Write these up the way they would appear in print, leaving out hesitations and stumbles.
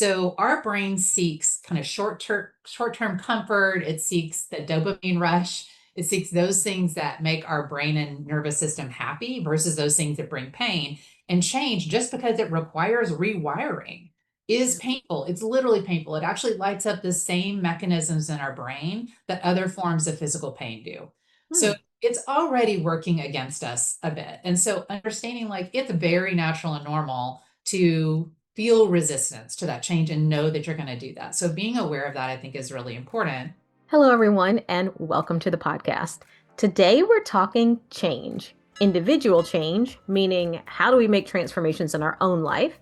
So our brain seeks kind of short-term comfort. It seeks the dopamine rush. It seeks those things that make our brain and nervous system happy versus those things that bring pain. And change, just because it requires rewiring, is painful. It's literally painful. It actually lights up the same mechanisms in our brain that other forms of physical pain do. So Hmm. it's already working against us a bit. And so understanding like it's very natural and normal to feel resistance to that change and know that you're going to do that. So being aware of that, I think, is really important. Hello, everyone, and welcome to the podcast. Today, we're talking change, individual change, meaning how do we make transformations in our own life,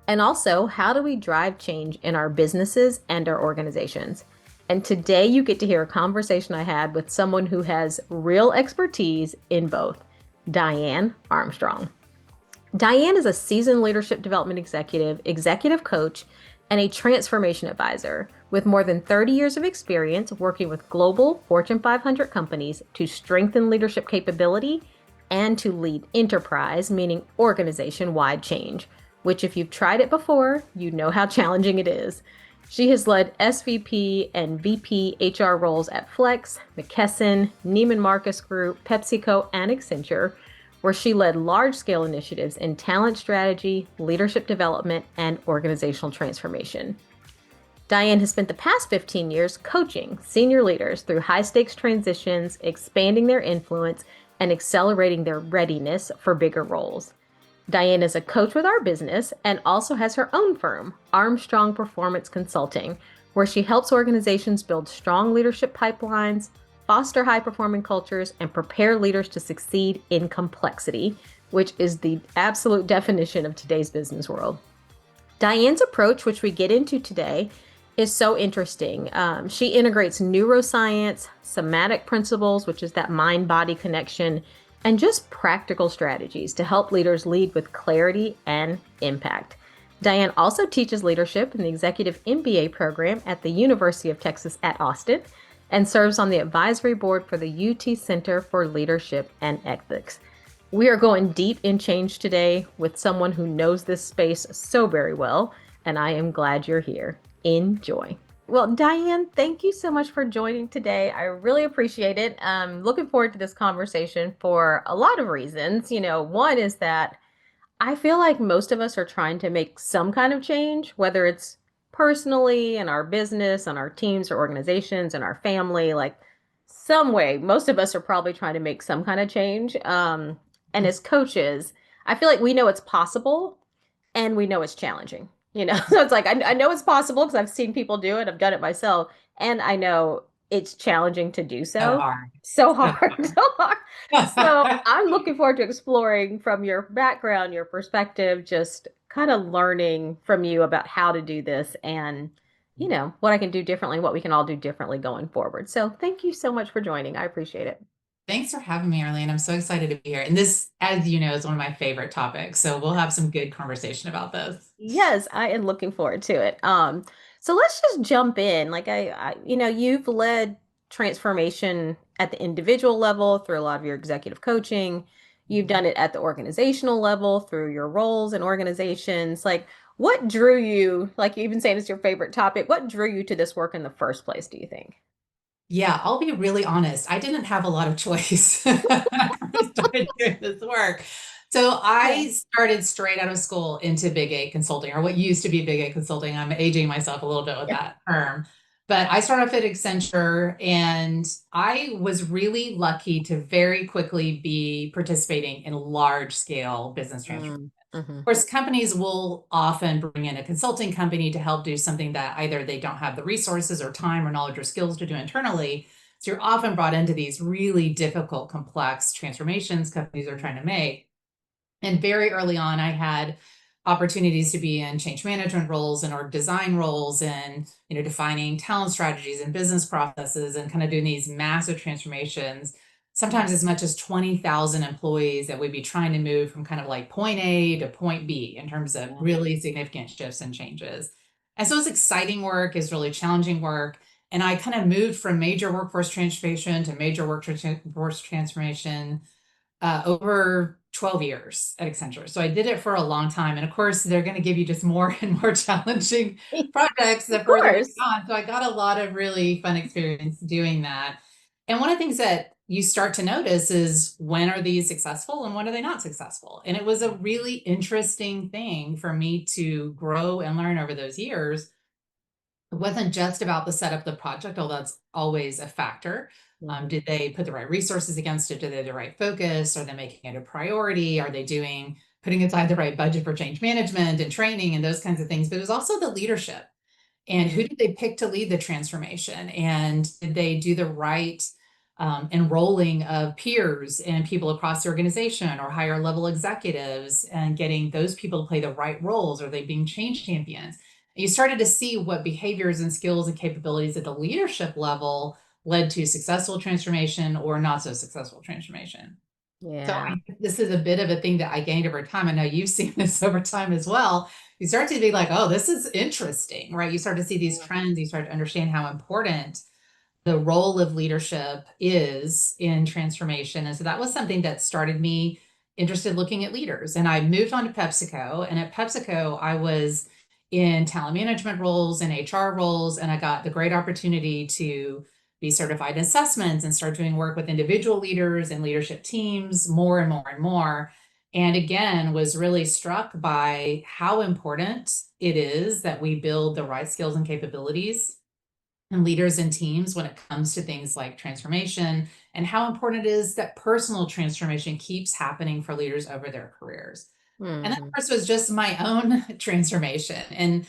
and also how do we drive change in our businesses and our organizations. And today, you get to hear a conversation I had with someone who has real expertise in both, Dianne Armstrong. Dianne is a seasoned leadership development executive, executive coach, and a transformation advisor with more than 30 years of experience working with global Fortune 500 companies to strengthen leadership capability and to lead enterprise, meaning organization-wide change, which if you've tried it before, you know how challenging it is. She has led SVP and VP HR roles at Flex, McKesson, Neiman Marcus Group, PepsiCo, and Accenture, where she led large-scale initiatives in talent strategy, leadership development, and organizational transformation. Dianne has spent the past 15 years coaching senior leaders through high-stakes transitions, expanding their influence, and accelerating their readiness for bigger roles. Dianne is a coach with our business and also has her own firm, Armstrong Performance Consulting, where she helps organizations build strong leadership pipelines, foster high-performing cultures, and prepare leaders to succeed in complexity, which is the absolute definition of today's business world. Dianne's approach, which we get into today, is so interesting. She integrates neuroscience, somatic principles, which is that mind-body connection, and just practical strategies to help leaders lead with clarity and impact. Dianne also teaches leadership in the Executive MBA program at the University of Texas at Austin and serves on the advisory board for the UT Center for Leadership and Ethics. We are going deep in change today with someone who knows this space so very well, and I am glad you're here. Enjoy. Well, Dianne, thank you so much for joining today. I really appreciate it. I'm looking forward to this conversation for a lot of reasons. One is that I feel like most of us are trying to make some kind of change, whether it's personally in our business, on our teams or organizations, and our family, like some way. Most of us are probably trying to make some kind of change. And as coaches, I feel like we know it's possible and we know it's challenging. So it's like I know it's possible because I've seen people do it. I've done it myself, and I know it's challenging to do So so. hard. So So hard, so hard. So hard. I'm looking forward to exploring from your background, your perspective, just kind of learning from you about how to do this and, what I can do differently, what we can all do differently going forward. So thank you so much for joining. I appreciate it. Thanks for having me, Arlene. I'm so excited to be here. And this, as you know, is one of my favorite topics. So we'll have some good conversation about this. Yes, I am looking forward to it. So let's just jump in. Like you've led transformation at the individual level through a lot of your executive coaching. You've done it at the organizational level through your roles and organizations. Like, what drew you, like you even saying it's your favorite topic, what drew you to this work in the first place, do you think? Yeah, I'll be really honest. I didn't have a lot of choice when I first started doing this work. So Yeah. I started straight out of school into Big A consulting, or what used to be Big A consulting. I'm aging myself a little bit with Yeah. that term. But I started off at Accenture, and I was really lucky to very quickly be participating in large scale business transformation. Mm-hmm. Of course, companies will often bring in a consulting company to help do something that either they don't have the resources or time or knowledge or skills to do internally. So you're often brought into these really difficult, complex transformations companies are trying to make. And very early on, I had opportunities to be in change management roles and org design roles and defining talent strategies and business processes and kind of doing these massive transformations, sometimes as much as 20,000 employees that we'd be trying to move from kind of like point A to point B in terms of Yeah. really significant shifts and changes. And so it's exciting work, is really challenging work. And I kind of moved from major workforce transformation to major workforce transformation over 12 years at Accenture. So I did it for a long time. And of course, they're going to give you just more and more challenging projects the Of further you course. go on. So I got a lot of really fun experience doing that. And one of the things that you start to notice is when are these successful and when are they not successful? And it was a really interesting thing for me to grow and learn over those years. It wasn't just about the setup of the project, although that's always a factor. Mhm. Did they put the right resources against it? Did they have the right focus? Are they making it a priority? Are they putting aside the right budget for change management and training and those kinds of things? But it was also the leadership. And who Mhm. did they pick to lead the transformation? And did they do the right enrolling of peers and people across the organization or higher level executives and getting those people to play the right roles? Are they being change champions? And you started to see what behaviors and skills and capabilities at the leadership level led to successful transformation or not so successful transformation. So Yeah. this is a bit of a thing that I gained over time. I know you've seen this over time as well. You start to be like, oh, this is interesting, right? You start to see these Mhm. trends. You start to understand how important the role of leadership is in transformation. And so that was something that started me interested looking at leaders. And I moved on to PepsiCo. And at PepsiCo, I was in talent management roles and HR roles. And I got the great opportunity to be certified in assessments and start doing work with individual leaders and leadership teams more and more and more. And again, was really struck by how important it is that we build the right skills and capabilities and leaders and teams when it comes to things like transformation and how important it is that personal transformation keeps happening for leaders over their careers. And that, of Mhm. course, was just my own transformation. And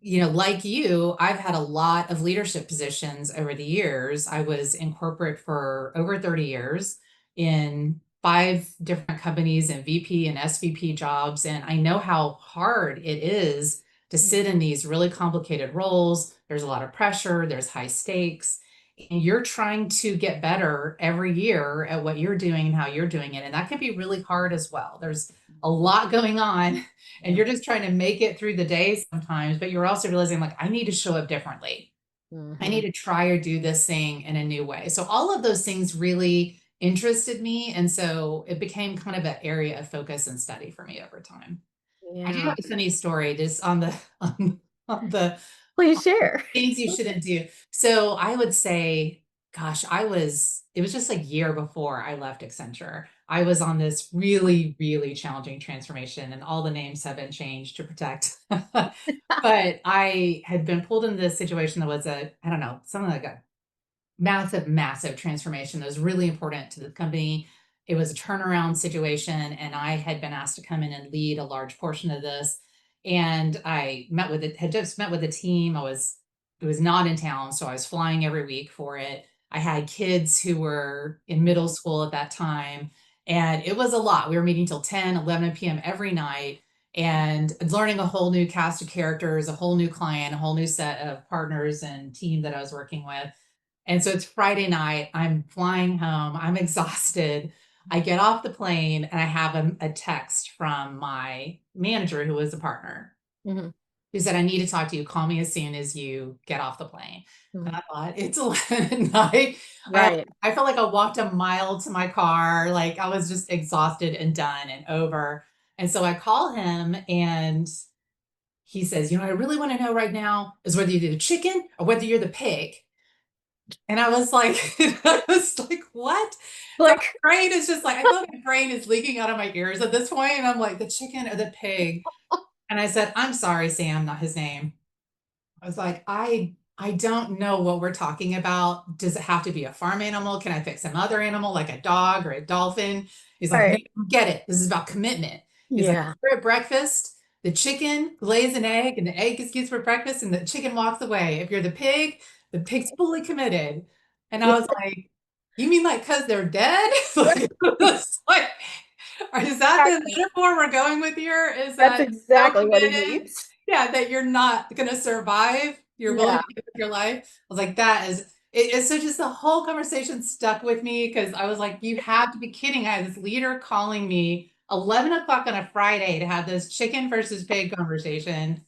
like you, I've had a lot of leadership positions over the years. I was in corporate for over 30 years in 5 different companies and VP and SVP jobs. And I know how hard it is to sit in these really complicated roles. There's a lot of pressure, there's high stakes, and you're trying to get better every year at what you're doing and how you're doing it. And that can be really hard as well. There's a lot going on and Yeah. you're just trying to make it through the day sometimes, but you're also realizing like, I need to show up differently. I need Mhm. to try or do this thing in a new way. So all of those things really interested me. And so it became kind of an area of focus and study for me over time. I do have Yeah. a funny story just on the on the Please share. things you shouldn't do. So I would say, gosh, it was just a year before I left Accenture. I was on this really, really challenging transformation, and all the names have been changed to protect. But I had been pulled into this situation that was I don't know, something like a massive, massive transformation that was really important to the company. It was a turnaround situation, and I had been asked to come in and lead a large portion of this. And I had just met with the team. It was not in town, so I was flying every week for it. I had kids who were in middle school at that time, and it was a lot. We were meeting till 10, 11 p.m. every night and learning a whole new cast of characters, a whole new client, a whole new set of partners and team that I was working with. And so it's Friday night. I'm flying home. I'm exhausted. I get off the plane and I have a text from my manager, who was a partner, Mhm. who said, I need to talk to you. Call me as soon as you get off the plane. And Mhm. I thought, it's 11 at night. I, Right. I felt like I walked a mile to my car. Like I was just exhausted and done and over. And so I call him and he says, I really want to know right now is whether you're the chicken or whether you're the pig. And I was like, what? So my Like, brain is just like, I feel like my brain is leaking out of my ears at this point. And I'm like, the chicken or the pig? And I said, I'm sorry, Sam, not his name. I was like, I don't know what we're talking about. Does it have to be a farm animal? Can I pick some other animal like a dog or a dolphin? He's like, no, right. get it. This is about commitment. He's like, Yeah. we're at breakfast. The chicken lays an egg and the egg is used for breakfast and the chicken walks away. If you're the pig's fully committed. And I was like, you mean like because they're dead? Like, it's like, is that the Exactly. metaphor we're going with here? Is That's that so exactly what he committed? means. Yeah, that you're not going to survive. You're willing Yeah. to give up your life. I was like, that is it. So just the whole conversation stuck with me because I was like, you have to be kidding. I had this leader calling me 11 o'clock on a Friday to have this chicken versus pig conversation.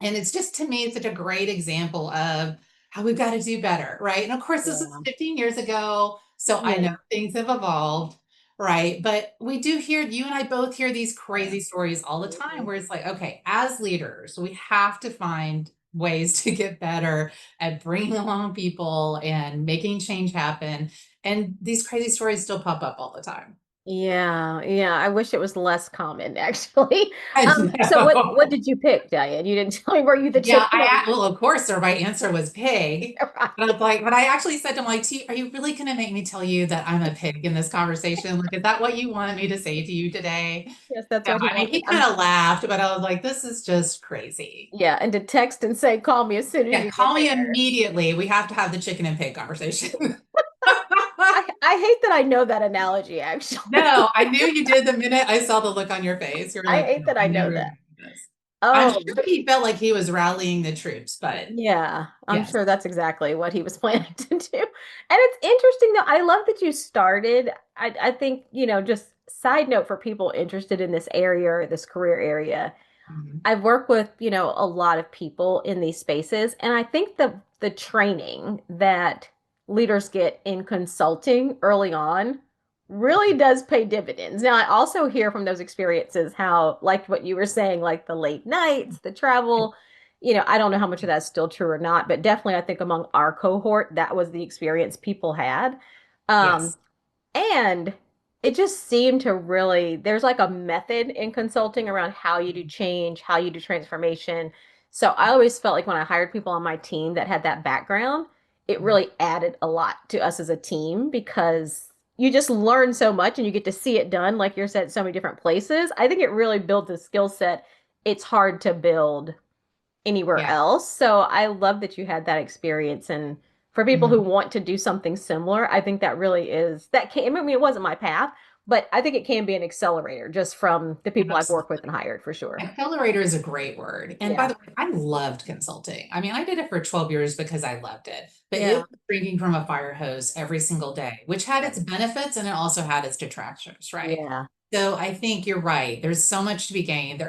And it's just to me, it's such a great example of how we've got to do better, right? And of course, this is Yeah. 15 years ago. So I know Yeah. things have evolved, Right. But we do hear, you and I both hear these Yeah. crazy stories all the time Mhm. where it's like, okay, as leaders, we have to find ways to get better at bringing along people and making change happen. And these crazy stories still pop up all the time. Yeah, yeah. I wish it was less common, actually. I So what know. did you pick, Diane? You didn't tell me, were you the Yeah, chicken or well, of course, their right answer was pig. But I right? was like, but I actually said to him, like, are you really going to make me tell you that I'm a pig in this conversation? Like, is that what you wanted me to say to you today? Yes, that's No, what he I mean, wanted. he kind of laughed, but I was like, this is just crazy. Yeah, and to text and say, call me as soon as Yeah, you get call me there. immediately. We have to have the chicken and pig conversation. I hate that I know that analogy, actually. No, I knew you did the minute I saw the look on your face. You were I like, hate no, that I I know know you're that. going to do this. I'm Oh, sure he felt like he was rallying the troops, but yeah, I'm yes. sure that's exactly what he was planning to do. And it's interesting though. I love that you started. I think, just side note for people interested in this area or this career area. Mhm. I've worked with, a lot of people in these spaces, and I think the training that leaders get in consulting early on really does pay dividends. Now, I also hear from those experiences how, like what you were saying, like the late nights, the travel, I don't know how much of that's still true or not, but definitely I think among our cohort, that was the experience people had. Um, Yes. and it just seemed to really, there's like a method in consulting around how you do change, how you do transformation. So I always felt like when I hired people on my team that had that background, it Mhm. really added a lot to us as a team because you just learn so much and you get to see it done, like you said, so many different places. I think it really builds a skill set. It's hard to build anywhere Yeah. else. So I love that you had that experience. And for people who Mhm. want to do something similar, I think that really is that can, I mean, it wasn't my path, but I think it can be an accelerator just from the people I've worked with and Absolutely. hired for sure. Accelerator is a great word. And by Yeah. the way, I loved consulting. I mean, I did it for 12 years because I loved it, but it Yeah. was drinking from a fire hose every single day, which had Yeah. its benefits and it also had its detractors, right? Yeah. So I think you're right. There's so much to be gained.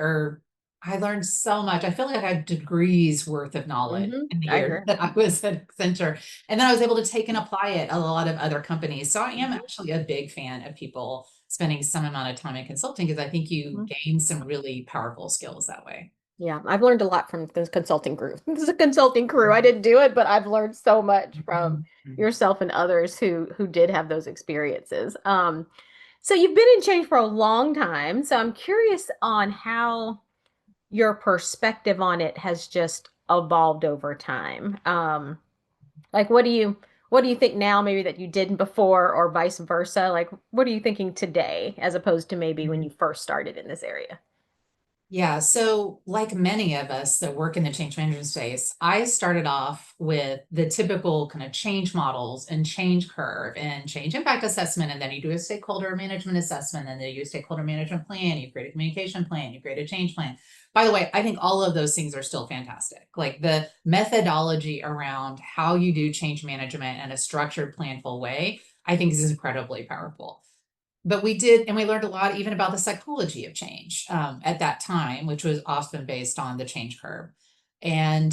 I learned so much. I feel like I had degrees worth of knowledge in the I years agree. that I was at Accenture. And then I was able to take and apply it at a lot of other companies. So I am Mhm. actually a big fan of people spending some amount of time in consulting because I think you Mhm. gain some really powerful skills that way. Yeah, I've learned a lot from this consulting group. This is a consulting crew. I didn't do it, but I've learned so much from Mhm. yourself and others who did have those experiences. So you've been in change for a long time. So I'm curious on how your perspective on it has just evolved over time. Like what do you think now maybe that you didn't before or vice versa? Like what are you thinking today as opposed to maybe when you first started in this area? Yeah, so like many of us that work in the change management space, I started off with the typical kind of change models and change curve and change impact assessment. And then you do a stakeholder management assessment, and then you do a stakeholder management plan, you create a communication plan, you create a change plan. By the way, I think all of those things are still fantastic. Like the methodology around how you do change management in a structured, planful way, I think is incredibly powerful. But we did, and we learned a lot even about the psychology of change at that time, which was often based on the change curve. And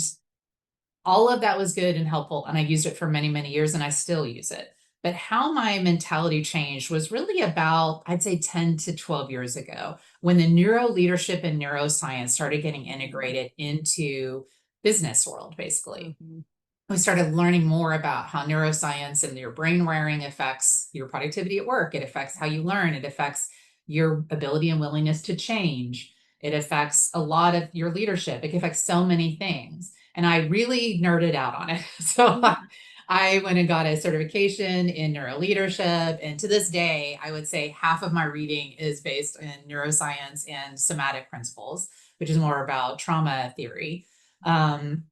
all of that was good and helpful. And I used it for many, many years and I still use it. But how my mentality changed was really about, I'd say 10 to 12 years ago, when the neuro leadership and neuroscience started getting integrated into business world, basically. Mhm. We started learning more about how neuroscience and your brain wiring affects your productivity at work. It affects how you learn. It affects your ability and willingness to change. It affects a lot of your leadership. It affects so many things. And I really nerded out on it. So Yeah. I went and got a certification in neuro leadership. And to this day, I would say half of my reading is based in neuroscience and somatic principles, which is more about trauma theory. Um,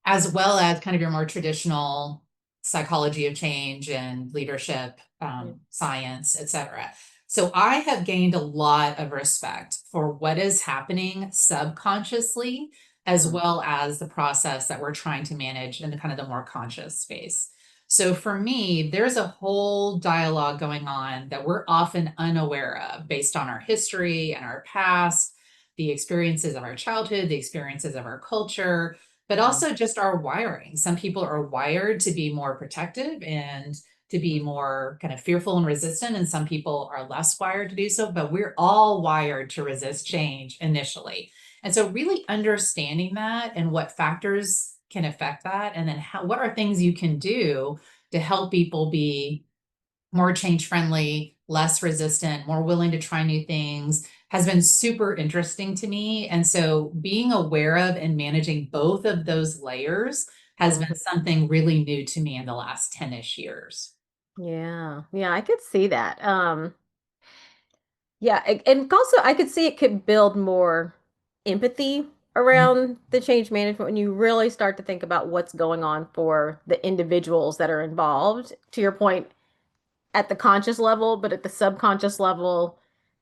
as well as kind of your more traditional psychology of change and leadership, Yeah. science, et cetera. So I have gained a lot of respect for what is happening subconsciously, as Mhm. well as the process that we're trying to manage in the kind of the more conscious space. So for me, there's a whole dialogue going on that we're often unaware of based on our history and our past, the experiences of our childhood, the experiences of our culture, but Yeah. also just our wiring. Some people are wired to be more protective and to be more kind of fearful and resistant, and some people are less wired to do so, but we're all wired to resist change initially. And so really understanding that and what factors can affect that, and then what are things you can do to help people be more change friendly, less resistant, more willing to try new things has been super interesting to me. And so being aware of and managing both of those layers has been something really new to me in the last 10-ish years. Yeah. Yeah, I could see that. Yeah, and also I could see it could build more empathy around the change management when you really start to think about what's going on for the individuals that are involved. To your point, at the conscious level, but at the subconscious level,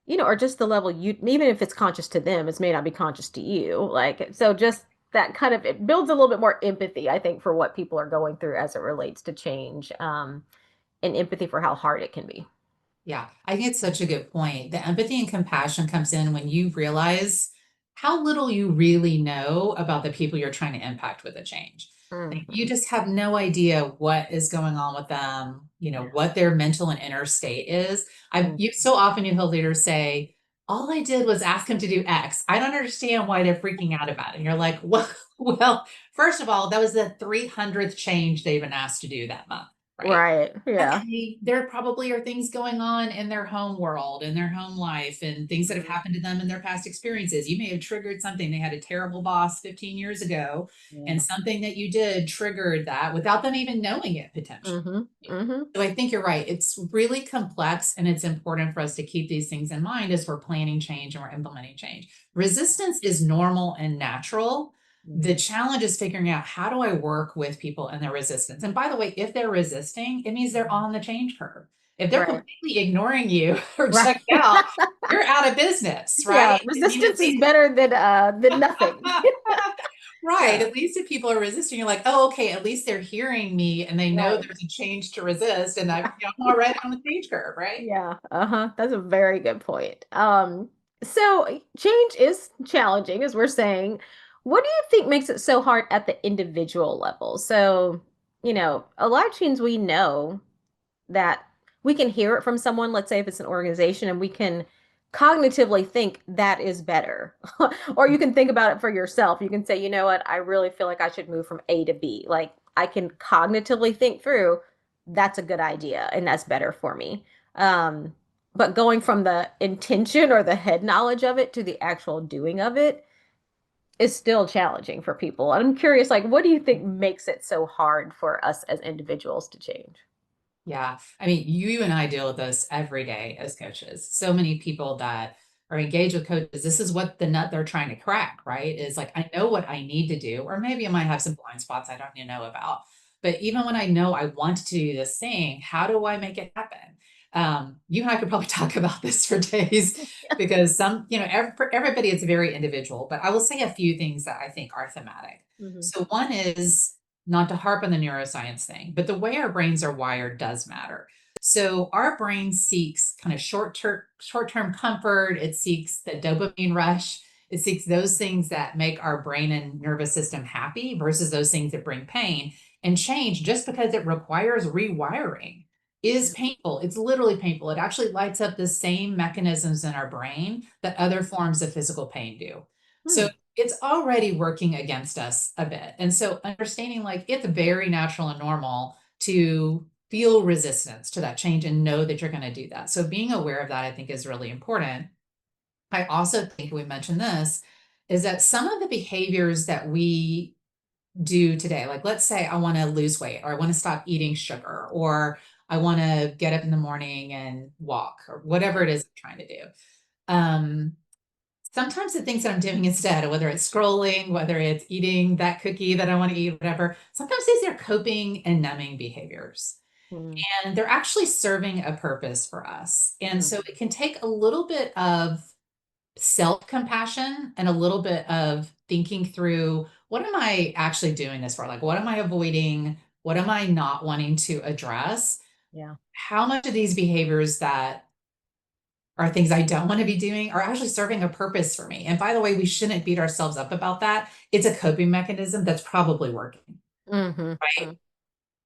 or just the level you, even if it's conscious to them, it may not be conscious to you. Like, so just that kind of, it builds a little bit more empathy, I think, for what people are going through as it relates to change, and empathy for how hard it can be. Yeah, I think it's such a good point. The empathy and compassion comes in when you realize how little you really know about the people you're trying to impact with a change. Like, you Hmm. just have no idea what is going on with them, Yeah. what their mental and inner state is. So often you hear leaders say, all I did was ask them to do X. I don't understand why they're freaking out about it. And you're like, well, first of all, that was the 300th change they've been asked to do that month, right? Right. Yeah. Okay, there probably are things going on in their home world, in their home life, and things that have Mhm. happened to them in their past experiences. You may have triggered something. They had a terrible boss 15 years ago, and Yeah. something that you did triggered that without them even knowing it potentially. Hmm. Hmm. So I think you're right. It's really complex, and it's important for us to keep these things in mind as we're planning change and we're implementing change. Resistance is normal and natural. The challenge is figuring out, how do I work with people and their resistance? And by the way, if they're resisting, it means they're on the change curve. If they're Right. completely ignoring you or Right. checked out, you're out of business, Yeah. right? I mean, at Resistance is least better than nothing. right. Yeah. At least if people are resisting, you're like, oh, okay, at least they're hearing me and they know Right. there's a change to resist, and Yeah. I'm already on the change curve, right? Yeah. Uh-huh. That's a very good point. So change is challenging, as we're saying. What do you think makes it so hard at the individual level? So, a lot of change we know that we can hear it from someone, let's say if it's an organization, and we can cognitively think that is better. Or you can think about it for yourself. You can say, you know what, I really feel like I should move from A to B. Like I can cognitively think through that's a good idea and that's better for me. But going from the intention or the head knowledge of it to the actual doing of it is still challenging for people. I'm curious, like, what do you think makes it so hard for us as individuals to change? Yeah. I mean, you and I deal with this every day as coaches. So many people that are engaged with coaches, this is what the nut they're trying to crack, right? Is like, I know what I need to do, or maybe I might have some blind spots I don't even know about. But even when I know I want to do this thing, how do I make it happen? You and I could probably talk about this for days, because for everybody, it's very individual, but I will say a few things that I think are thematic. Hmm. So one is, not to harp on the neuroscience thing, but the way our brains are wired does matter. So our brain seeks kind of short-term comfort. It seeks the dopamine rush. It seeks those things that make our brain and nervous system happy versus those things that bring pain. And change, just because it requires rewiring, is painful. It's literally painful. It actually lights up the same mechanisms in our brain that other forms of physical pain do. So Hmm. it's already working against us a bit. And so understanding, like, it's very natural and normal to feel resistance to that change and know that you're going to do that. So being aware of that, I think, is really important. I also think we mentioned this, is that some of the behaviors that we do today, like let's say I want to lose weight, or I want to stop eating sugar, or I want to get up in the morning and walk, or whatever it is I'm trying to do. Um, Sometimes the things that I'm doing instead, whether it's scrolling, whether it's eating that cookie that I want to eat, whatever, sometimes these are coping and numbing behaviors. Hmm. And they're actually serving a purpose for us. And so it can take a little bit of self-compassion and a little bit of thinking through, what am I actually doing this for? Like, what am I avoiding? What am I not wanting to address? Yeah. How much of these behaviors that are things I don't want to be doing are actually serving a purpose for me? And by the way, we shouldn't beat ourselves up about that. It's a coping mechanism that's probably working, Hmm. right?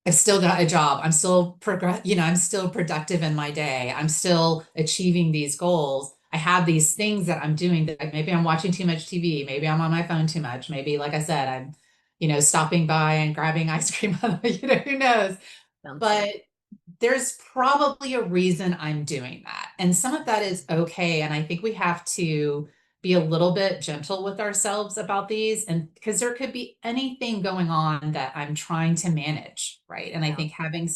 I've still got a job. I'm still I'm still productive in my day. I'm still achieving these goals. I have these things that I'm doing that maybe I'm watching too much TV. Maybe I'm on my phone too much. Maybe, like I said, I'm, stopping by and grabbing ice cream. Who knows? Sounds good. But there's probably a reason I'm doing that. And some of that is okay. And I think we have to be a little bit gentle with ourselves about these. And because there could be anything going on that I'm trying to manage, right? And I Yeah. think having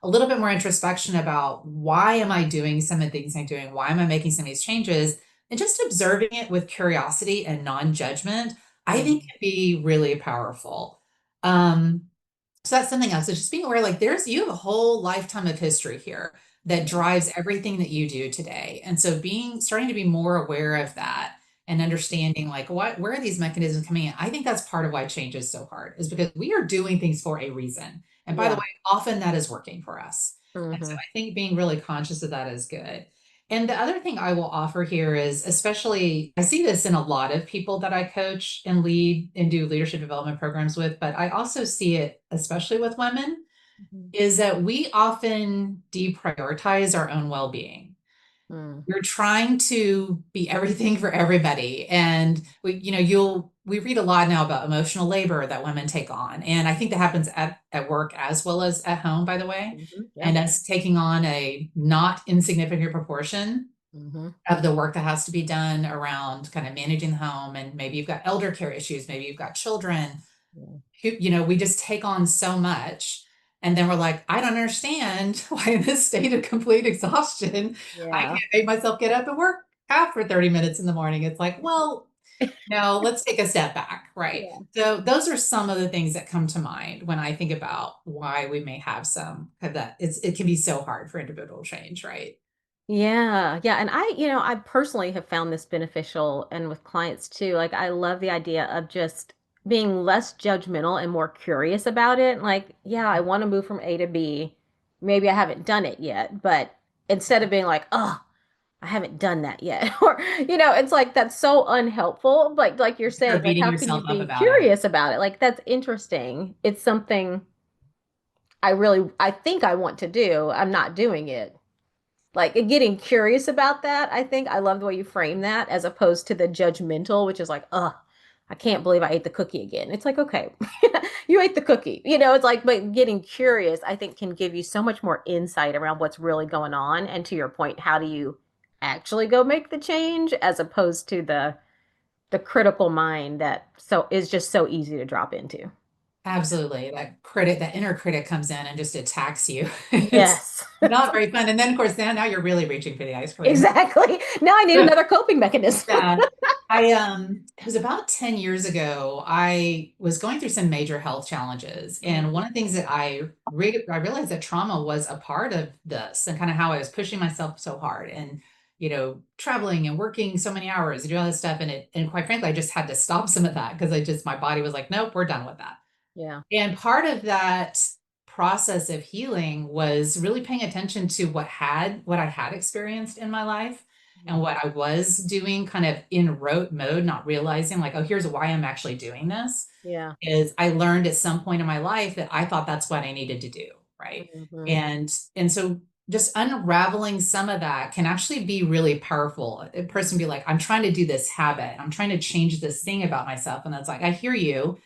a little bit more introspection about why am I doing some of the things I'm doing? Why am I making some of these changes? And just observing it with curiosity and non-judgment, I think Mhm. can be really powerful. Um, so that's something else. So just being aware, like you have a whole lifetime of history here that Yeah. drives everything that you do today. And so starting to be more aware of that and understanding like where are these mechanisms coming in? I think that's part of why change is so hard, is because we are doing things for a reason. And by the Yeah. way, often that is working for us. And so Hmm. I think being really conscious of that is good. And the other thing I will offer here is, especially, I see this in a lot of people that I coach and lead and do leadership development programs with, but I also see it, especially with women, Hmm. is that we often deprioritize our own well being. Mm. We're trying to be everything for everybody. And we read a lot now about emotional labor that women take on. And I think that happens at work as well as at home, by the way. Hmm. Yeah. And us taking on a not insignificant proportion Hmm. of the work that has to be done around kind of managing the home. And maybe you've got elder care issues, maybe you've got children Yeah. who, we just take on so much. And then we're like, I don't understand why in this state of complete exhaustion, I Yeah. can't make myself get up and work out for 30 minutes in the morning. It's like, well, no, let's take a step back. Right. Yeah. So those are some of the things that come to mind when I think about why we may have some of that. It can be so hard for individual change, right? Yeah, yeah, and I personally have found this beneficial and with clients too. Like I love the idea of just being less judgmental and more curious about it. Like, yeah, I want to move from A to B. Maybe I haven't done it yet, but instead of being like, "Oh, I haven't done that yet." Or, it's like that's so unhelpful. But like you're You're saying, like beating how can you yourself up be about it. curious about it? Like that's interesting. It's something I think I want to do. I'm not doing it, like getting curious about that. I think I love the way you frame that as opposed to the judgmental, which is like, I can't believe I ate the cookie again. It's like, okay, you ate the cookie. It's like, but getting curious, I think, can give you so much more insight around what's really going on. And to your point, how do you actually go make the change as opposed to the critical mind that so is just so easy to drop into. Absolutely. That inner critic comes in and just attacks you. It's Yes. not very fun. And then of course, now you're really reaching for the ice cream. Exactly. Now I need another coping mechanism. Yeah. It was about 10 years ago. I was going through some major health challenges. And one of the things that I realized that trauma was a part of this and kind of how I was pushing myself so hard and, traveling and working so many hours and do all this stuff. And quite frankly, I just had to stop some of that because my body was like, nope, we're done with that. Yeah. And part of that process of healing was really paying attention to what I had experienced in my life and Mhm. what I was doing kind of in rote mode, not realizing like, oh, here's why I'm actually doing this. Yeah. Is I learned at some point in my life that I thought that's what I needed to do, right? Hmm. And so just unraveling some of that can actually be really powerful. A person be like, I'm trying to do this habit. I'm trying to change this thing about myself. And that's like, I hear you.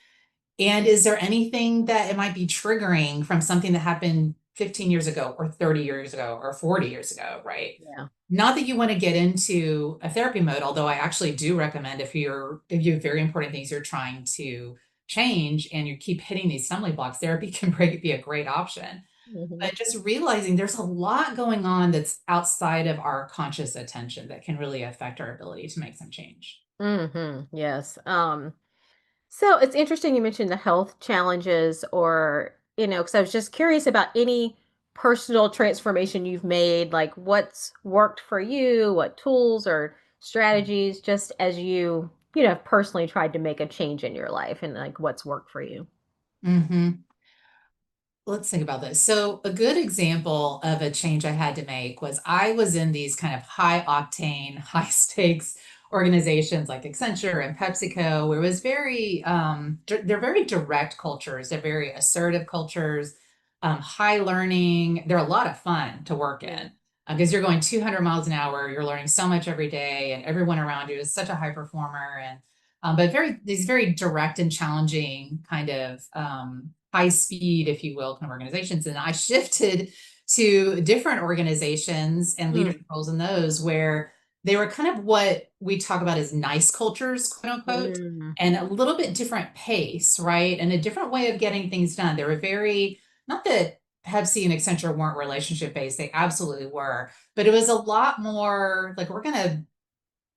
And is there anything that it might be triggering from something that happened 15 years ago or 30 years ago or 40 years ago, right? Yeah. Not that you want to get into a therapy mode, although I actually do recommend if you have very important things you're trying to change and you keep hitting these stumbling blocks, therapy can be a great option. Hmm. But just realizing there's a lot going on that's outside of our conscious attention that can really affect our ability to make some change. Yes. So it's interesting you mentioned the health challenges or, because I was just curious about any personal transformation you've made, like what's worked for you, what tools or strategies, just as personally tried to make a change in your life and like what's worked for you. Mhm. Let's think about this. So, a good example of a change I had to make was I was in these kind of high octane, high stakes organizations like Accenture and PepsiCo, where it was they're very direct cultures, they're very assertive cultures. high learning. They're a lot of fun to work Mm. in because you're going 200 miles an hour. You're learning so much every day, and everyone around you is such a high performer. And but these very direct and challenging kind of high speed, if you will, kind of organizations. And I shifted to different organizations and Mm. leadership roles in those where they were kind of what we talk about as nice cultures, quote unquote, Mm. and a little bit different pace, right? And a different way of getting things done. They were very, not that Pepsi and Accenture weren't relationship based, they absolutely were, but it was a lot more like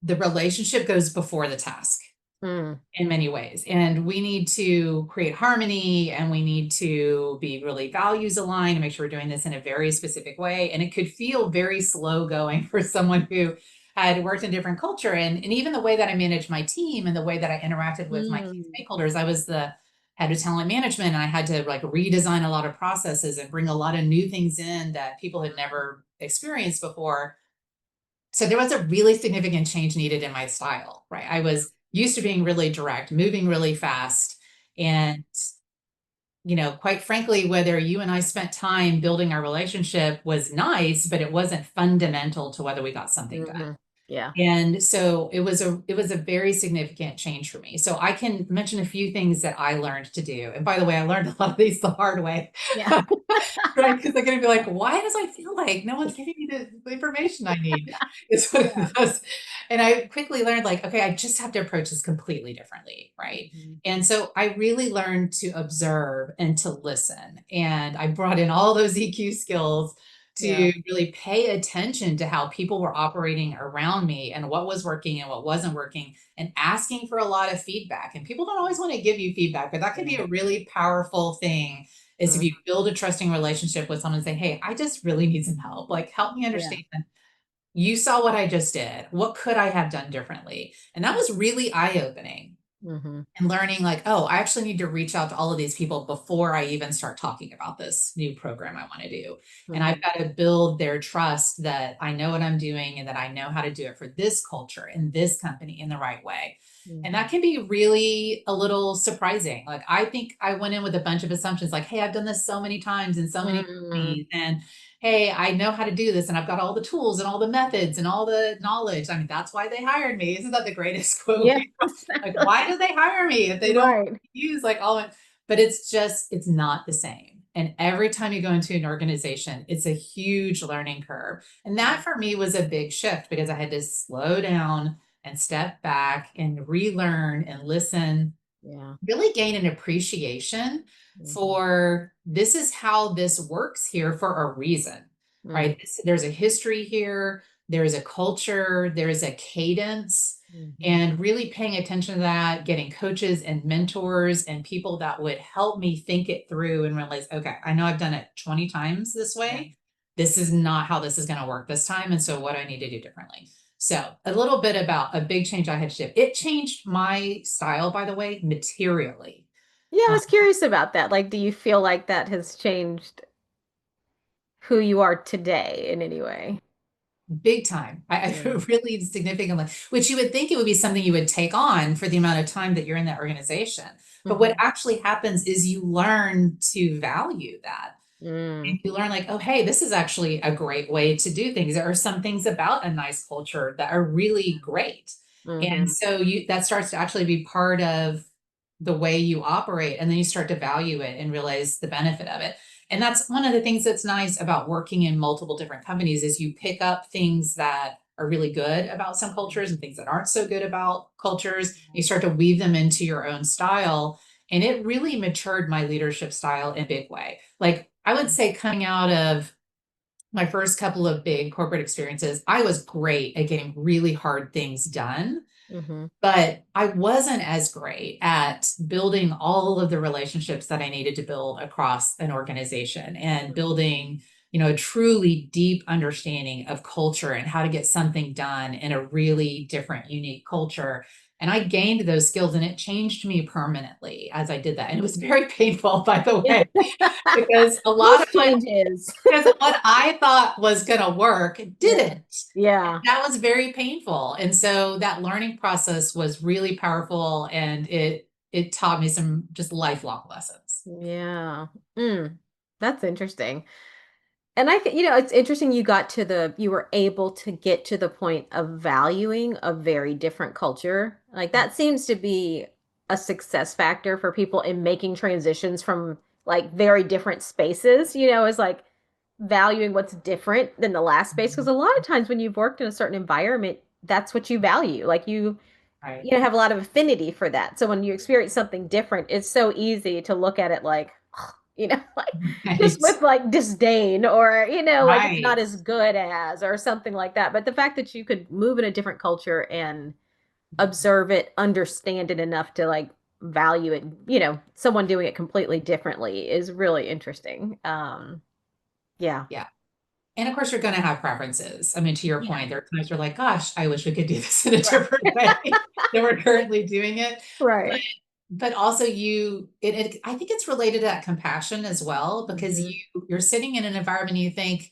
the relationship goes before the task Mm. in many ways. And we need to create harmony and we need to be really values aligned and make sure we're doing this in a very specific way. And it could feel very slow going for someone who had worked in different culture. And even the way that I managed my team and the way that I interacted with my key Mm. stakeholders, I was the head of talent management and I had to like redesign a lot of processes and bring a lot of new things in that people had never experienced before. So there was a really significant change needed in my style, right? I was used to being really direct, moving really fast. And, quite frankly, whether you and I spent time building our relationship was nice, but it wasn't fundamental to whether we got something done. Mm-hmm. Yeah. And so it was a very significant change for me. So I can mention a few things that I learned to do. And by the way, I learned a lot of these the hard way. Yeah. Right, because they're gonna be like, "Why does I feel like no one's giving me the information I need?" Is what Yeah. it does. And I quickly learned, like, okay, I just have to approach this completely differently, right? Mhm. And so I really learned to observe and to listen. And I brought in all those EQ skills Yeah. to really pay attention to how people were operating around me and what was working and what wasn't working, and asking for a lot of feedback. And people don't always want to give you feedback, but that can be Yeah. a really powerful thing is if Mm. you build a trusting relationship with someone and say, hey, I just really need some help. Like, help me Yeah. understand. You saw what I just did. What could I have done differently? And that was really eye opening Mm-hmm. and learning, like, oh, I actually need to reach out to all of these people before I even start talking about this new program I want to do. And Mm-hmm. I've got to build their trust that I know what I'm doing and that I know how to do it for this culture in this company in the right way. And Mm-hmm. that can be really a little surprising. Like, I think I went in with a bunch of assumptions like, hey, I've done this so many times in so many Mm-hmm. companies. And hey, I know how to do this and I've got all the tools and all the methods and all the knowledge. I mean, that's why they hired me. Isn't that the greatest quote? Yeah. Like, why do they hire me if they don't Right. use like all of it? But it's not the same. And every time you go into an organization, it's a huge learning curve. And that for me was a big shift because I had to slow down and step back and relearn and listen, Yeah. really gain an appreciation Mm-hmm. for this is how this works here for a reason, Mm-hmm. right? There's a history here, there's a culture, there's a cadence, Mm-hmm. and really paying attention to that, getting coaches and mentors and people that would help me think it through and realize, okay, I know I've done it 20 times this Yeah. way. This is not how this is going to work this time. And so what I need to do differently. So a little bit about a big change I had to shift. It changed my style, by the way, materially. Yeah, I Um, was curious about that. Like, do you feel like that has changed who you are today in any way? Big time. I Yeah. really significantly, which you would think it would be something you would take on for the amount of time that you're in that organization. But what Mm-hmm. actually happens is you learn to value that. Mm. And you learn like, oh, hey, this is actually a great way to do things. There are some things about a nice culture that are really great. And Mm-hmm. so that starts to actually be part of the way you operate. And then you start to value it and realize the benefit of it. And that's one of the things that's nice about working in multiple different companies is you pick up things that are really good about some cultures and things that aren't so good about cultures. You start to weave them into your own style. And it really matured my leadership style in a big way. Like I would say coming out of my first couple of big corporate experiences, I was great at getting really hard things done, Mm-hmm. but I wasn't as great at building all of the relationships that I needed to build across an organization and building, a truly deep understanding of culture and how to get something done in a really different, unique culture. And I gained those skills and it changed me permanently as I did that. And it was very painful, by the Yeah. way, because a lot of Most changes. because what I thought was going to work Yeah. didn't. And Yeah. that was very painful. And so that learning process was really powerful and it taught me some just lifelong lessons. Yeah. Mm. That's interesting. And it's interesting you were able to get to the point of valuing a very different culture. Like that seems to be a success factor for people in making transitions from like very different spaces, is like valuing what's different than the last space. Because a lot of times when you've worked in a certain environment, that's what you value. Like Right. have a lot of affinity for that. So when you experience something different, it's so easy to look at it like, like just Right. with like disdain or, like it's not Right. as good as or something like that. But the fact that you could move in a different culture and observe it, understand it enough to like value it, someone doing it completely differently is really interesting. Yeah. Yeah. And of course, you're going to have preferences. I mean, to your Yeah. point, there are times you're like, gosh, I wish we could do this in a Right. different way than we're currently doing it. But Right. but also I think it's related to that compassion as well, because Hmm. you're sitting in an environment and you think,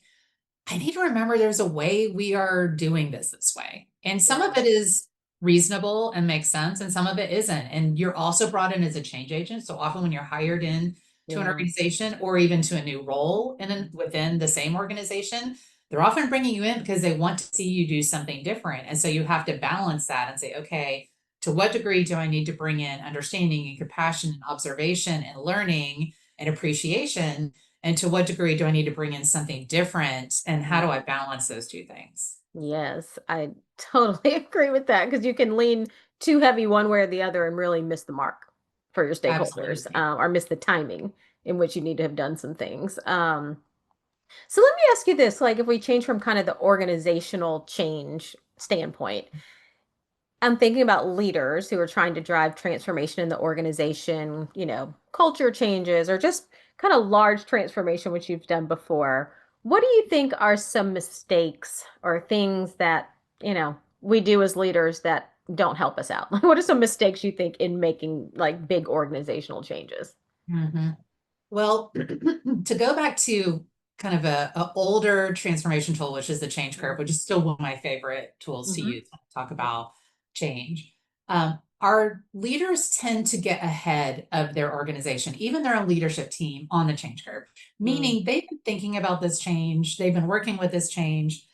I need to remember there's a way we are doing this way. And some of Yeah. it is reasonable and makes sense, and some of it isn't. And you're also brought in as a change agent. So often when you're hired in to an Yeah. organization or even to a new role within the same organization, they're often bringing you in because they want to see you do something different. And so you have to balance that and say, okay, to what degree do I need to bring in understanding and compassion and observation and learning and appreciation? And to what degree do I need to bring in something different? And how do I balance those two things? Yes, I totally agree with that because you can lean too heavy one way or the other and really miss the mark for your stakeholders, Absolutely. or miss the timing in which you need to have done some things. So let me ask you this, like if we change from kind of the organizational change standpoint, I'm thinking about leaders who are trying to drive transformation in the organization, culture changes or just kind of large transformation, which you've done before. What do you think are some mistakes or things that, we do as leaders that don't help us out? Like, what are some mistakes you think in making like big organizational changes? Mhm. Well, to go back to kind of a older transformation tool, which is the change curve, which is still one of my favorite tools to Mm-hmm. use to talk about change. Our leaders tend to get ahead of their organization, even their own leadership team on the change curve, Mm-hmm. meaning they've been thinking about this change, they've been working with this change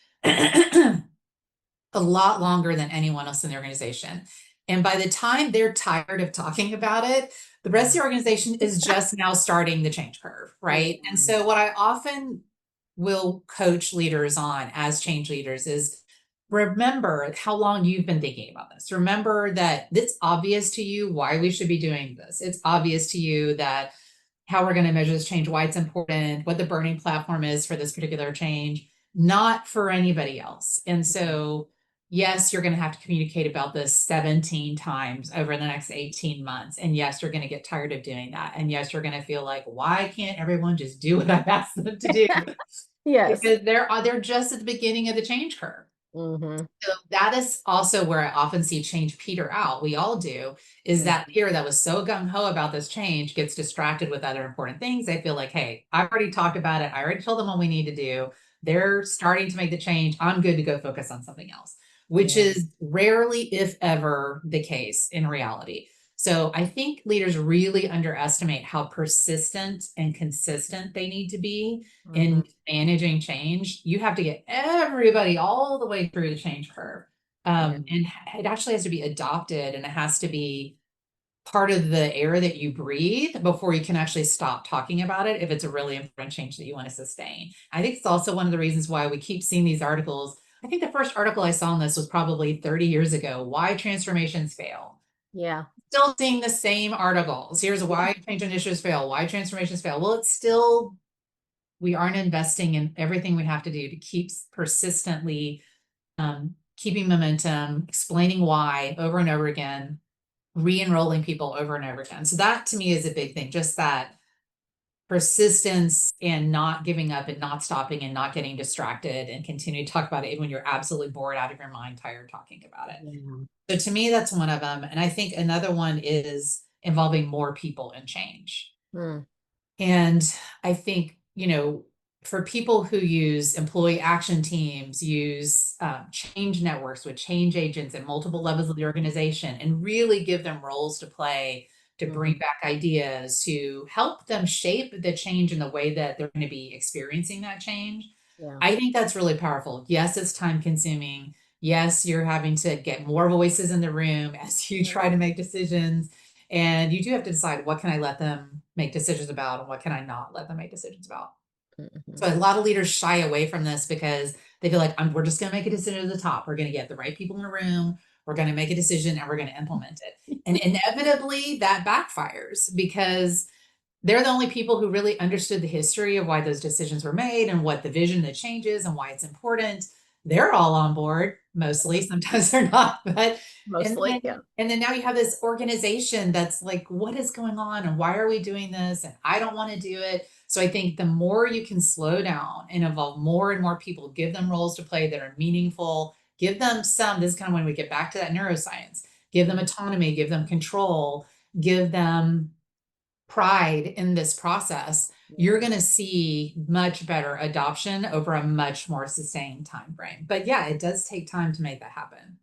a lot longer than anyone else in the organization. And by the time they're tired of talking about it, the rest of the organization is just now starting the change curve, Yeah. right? And so, what I often will coach leaders on as change leaders is remember how long you've been thinking about this. Remember that it's obvious to you why we should be doing this. It's obvious to you that how we're going to measure this change, why it's important, what the burning platform is for this particular change, not for anybody else. And so, yes, you're going to have to communicate about this 17 times over the next 18 months. And yes, you're going to get tired of doing that. And yes, you're going to feel like, why can't everyone just do what I've asked them to do? Yes. Because they're just at the beginning of the change curve. Mm-hmm. So that is also where I often see change peter out. We all do, is that peer that was so gung ho about this change gets distracted with other important things. They feel like, hey, I've already talked about it. I already told them what we need to do. They're starting to make the change. I'm good to go focus on something else, which Yeah. is rarely, if ever, the case in reality. So I think leaders really underestimate how persistent and consistent they need to be Mm-hmm. in managing change. You have to get everybody all the way through the change curve. Yeah. And it actually has to be adopted and it has to be part of the air that you breathe before you can actually stop talking about it if it's a really important change that you want to sustain. I think it's also one of the reasons why we keep seeing these articles. I think the first article I saw on this was probably 30 years ago, why transformations fail. Yeah. Still seeing the same articles. Here's why change initiatives fail, why transformations fail. Well, it's still we aren't investing in everything we have to do to keep persistently keeping momentum, explaining why over and over again, re-enrolling people over and over again. So that to me is a big thing, just that persistence and not giving up and not stopping and not getting distracted and continue to talk about it even when you're absolutely bored out of your mind, tired talking about it. Yeah. So to me, that's one of them. And I think another one is involving more people in change. Mm. And I think, for people who use employee action teams, use change networks with change agents at multiple levels of the organization, and really give them roles to play to Mm-hmm. bring back ideas, to help them shape the change in the way that they're going to be experiencing that change. Yeah. I think that's really powerful. Yes, it's time consuming. Yes, you're having to get more voices in the room as you try to make decisions. And you do have to decide, what can I let them make decisions about and what can I not let them make decisions about? Mm-hmm. So a lot of leaders shy away from this because they feel like, we're just going to make a decision at the top. We're going to get the right people in the room. We're going to make a decision and we're going to implement it. And inevitably that backfires because they're the only people who really understood the history of why those decisions were made and what the vision that changes and why it's important. They're all on board, mostly. Sometimes they're not, but and Mostly, then yeah. and then now you have this organization that's like, what is going on and why are we doing this? And I don't want to do it. So I think the more you can slow down and involve more and more people, give them roles to play that are meaningful, give them some, this is kind of when we get back to that neuroscience, give them autonomy, give them control, give them pride in this process, you're going to see much better adoption over a much more sustained time frame. But yeah, it does take time to make that happen.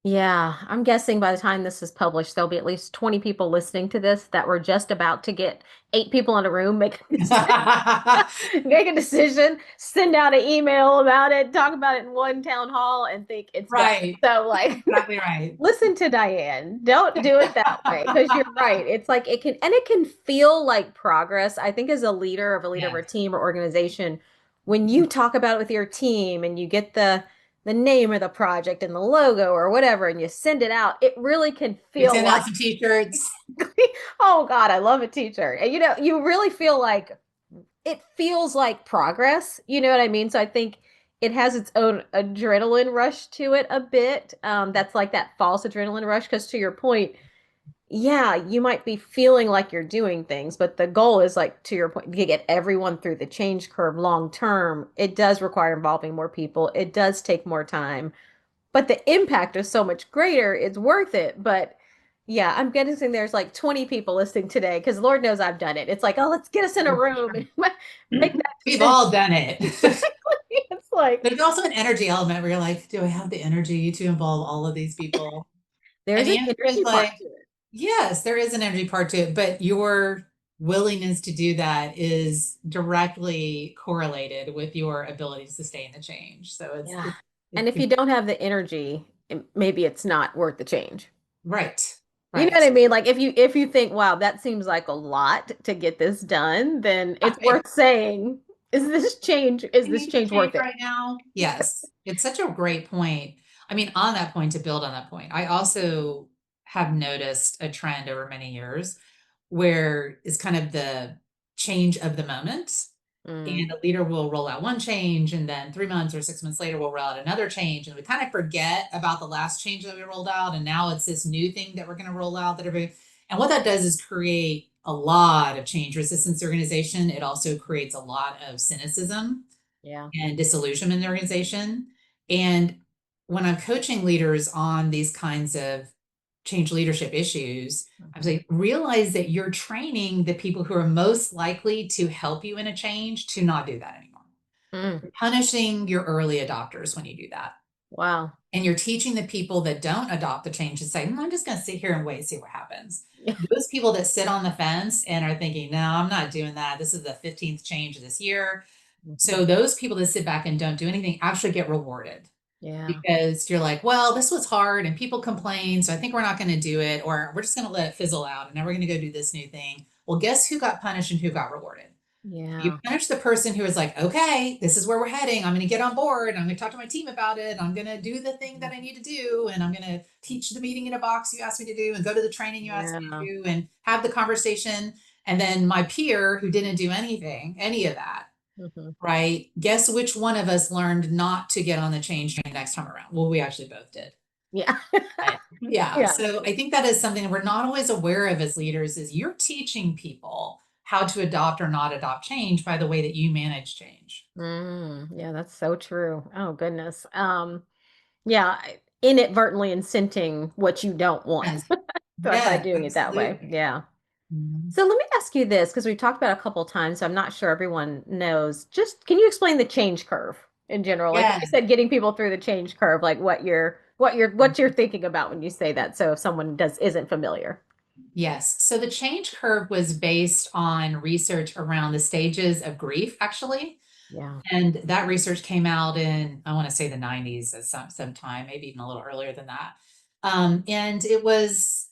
Yeah, I'm guessing by the time this is published, there'll be at least 20 people listening to this that were just about to get 8 people in a room make a decision, make a decision, send out an email about it, talk about it in one town hall, and think it's done. Right. So, like, Exactly right. listen to Dianne. Don't do it that way because you're right. It's like it can feel like progress. I think as a leader of Yes. a team or organization, when you talk about it with your team and you get the name of the project and the logo or whatever and you send it out, it really can We feel send out like some t-shirts. oh God, I love a teacher. And you really feel like it feels like progress. You know what I mean? So I think it has its own adrenaline rush to it a bit. That's like that false adrenaline rush. Because to your point, yeah, you might be feeling like you're doing things, but the goal is like to your point, to get everyone through the change curve long term. It does require involving more people. It does take more time, but the impact is so much greater. It's worth it. But yeah, I'm guessing there's like 20 people listening today because Lord knows I've done it. It's like, oh, let's get us in a room and make that We've decision. all done it. Exactly. It's like There's also an energy element where you're like, do I have the energy to involve all of these people? And there's the an answer is energy part like, to it. yes, there is an energy part to it, but your willingness to do that is directly correlated with your ability to sustain the change. So Yeah. And if you it's don't have the energy, maybe it's not worth the change. right, You know right, what I mean? Like if you think, wow, that seems like a lot to get this done, then it's right. worth saying, is We this need to change change worth it? right now. Yes, it's such a great point. I mean, on that point, to build on that point, I also have noticed a trend over many years where it's kind of the change of the moment. Mm, And a leader will roll out one change, and then 3 months or 6 months later, we'll roll out another change. And we kind of forget about the last change that we rolled out. And now it's this new thing that we're going to roll out that everybody, and what that does is create a lot of change resistance organization. It also creates a lot of cynicism yeah. and disillusionment in the organization. And when I'm coaching leaders on these kinds of change leadership issues, I'm Mhm. saying realize that you're training the people who are most likely to help you in a change to not do that anymore. Mm, You're punishing your early adopters when you do that. wow. And you're teaching the people that don't adopt the change to say, I'm just going to sit here and wait, see what happens. Yeah. Those people that sit on the fence and are thinking, no, I'm not doing that. This is the 15th change this year. Mhm. So those people that sit back and don't do anything actually get rewarded Yeah. because you're like, well, this was hard and people complain. So I think we're not going to do it, or we're just going to let it fizzle out. And now we're going to go do this new thing. Well, guess who got punished and who got rewarded? You Yeah. punish the person who is like, okay, this is where we're heading. I'm going to get on board. I'm going to talk to my team about it. I'm going to do the thing that I need to do. And I'm going to teach the meeting in a box you asked me to do and go to the training you asked me Yeah. to do and have the conversation. And then my peer who didn't do anything, any of that, Mhm. right? Guess which one of us learned not to get on the change train next time around? Well, we actually both did. Yeah. Right. Yeah. Yeah. So I think that is something that we're not always aware of as leaders is you're teaching people how to adopt or not adopt change by the way that you manage change. Yeah, that's so true. Oh goodness. Yeah, inadvertently incenting what you don't want Yes. by Yes, doing it that way. absolutely. Yeah. Mhm. So let me ask you this, because we've talked about it a couple of times, so I'm not sure everyone knows. Just can you explain the change curve in general? Like when Yeah. you said getting people through the change curve, like what you're thinking about when you say that. So if someone does isn't familiar. Yes. So the change curve was based on research around the stages of grief, actually. Yeah. And that research came out in, I want to say the 90s at some time, maybe even a little earlier than that. And it was,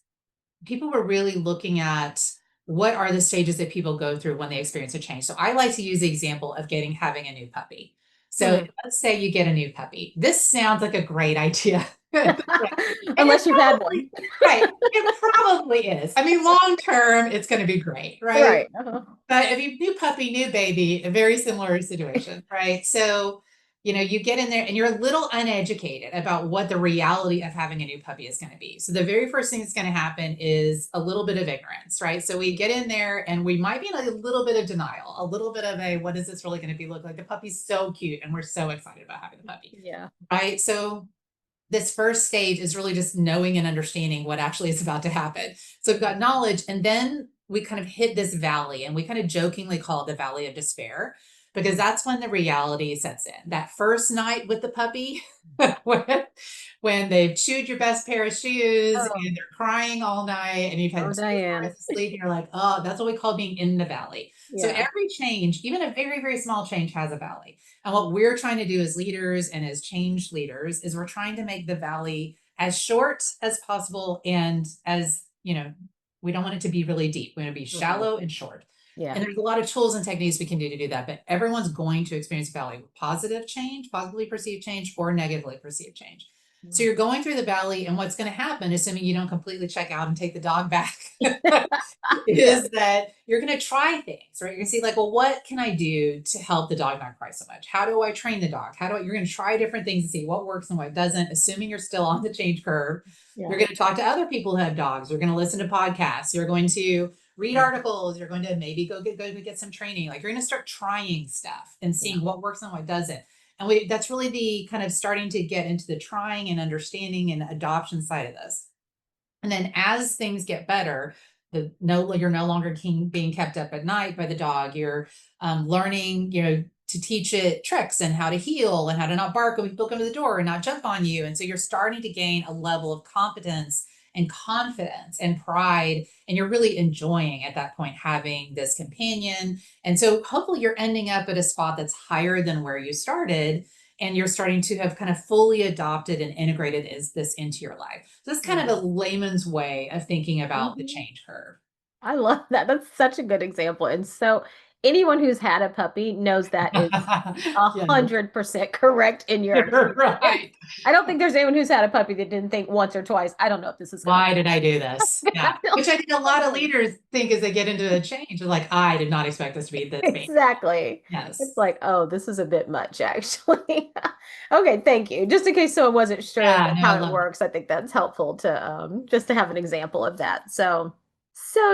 people were really looking at what are the stages that people go through when they experience a change. So I like to use the example of having a new puppy. So Hmm. let's say you get a new puppy. This sounds like a great idea. And it Unless you've had one. probably, right, it probably is. I mean, long term, it's going to be great, right? Right. Uh-huh. But if you new puppy, new baby, a very similar situation, right? So, you get in there and you're a little uneducated about what the reality of having a new puppy is going to be. So the very first thing that's going to happen is a little bit of ignorance, right? So we get in there and we might be in a little bit of denial, a little bit of a, what is this really going to be look like? The puppy's so cute and we're so excited about having the puppy, Yeah. right? So this first stage is really just knowing and understanding what actually is about to happen. So we've got knowledge, and then we kind of hit this valley, and we kind of jokingly call it the valley of despair, because that's when the reality sets in. That first night with the puppy, when, when they've chewed your best pair of shoes Oh, and they're crying all night, and you've oh, had 2 hours Diane. of sleep, and you're like, oh, that's what we call being in the valley. So Yeah. every change, even a very, very small change, has a valley. And what we're trying to do as leaders and as change leaders is we're trying to make the valley as short as possible, and as, we don't want it to be really deep. We want to be Mm-mm. shallow and short. And Yeah. there's a lot of tools and techniques we can do to do that, but everyone's going to experience valley with positive change, positively perceived change, or negatively perceived change. So Mm. you're going through the valley, and what's going to happen, assuming you don't completely check out and take the dog back, Yeah. is that you're going to try things, right? You're going to see, like, well, what can I do to help the dog not cry so much? How do I train the dog? You're going to try different things and see what works and what doesn't, assuming you're still on the change curve. You're Yeah. going to talk to other people who have dogs. You're going to listen to podcasts. You're going to read Mm. articles. You're going to maybe go get some training. Like, you're going to start trying stuff and Yeah. seeing what works and what doesn't. And that's really the kind of starting to get into the trying and understanding and adoption side of this. And then as things get better, you're no longer being kept up at night by the dog. You're learning, to teach it tricks and how to heel and how to not bark when people come to the door and not jump on you. And so you're starting to gain a level of competence and confidence and pride. And you're really enjoying at that point having this companion. And so hopefully you're ending up at a spot that's higher than where you started, and you're starting to have kind of fully adopted and integrated this into your life. So that's kind of Yeah. a layman's way of thinking about the Mhm. change curve. I love that. That's such a good example. And so anyone who's had a puppy knows that is Yeah, 100% correct in your experience. right. I don't think there's anyone who's had a puppy that didn't think once or twice, I don't know if this is gonna Why did I do this? I Yeah. don't Which I think a lot of know. leaders think as they get into a change. They're like, I did not expect this to be this painful. Exactly. It's Yes. like, oh, this is a bit much, actually. Okay, thank you. Just in case someone wasn't sure Yeah, that's no, I how it love it. works, I think that's helpful to just to have an example of that. So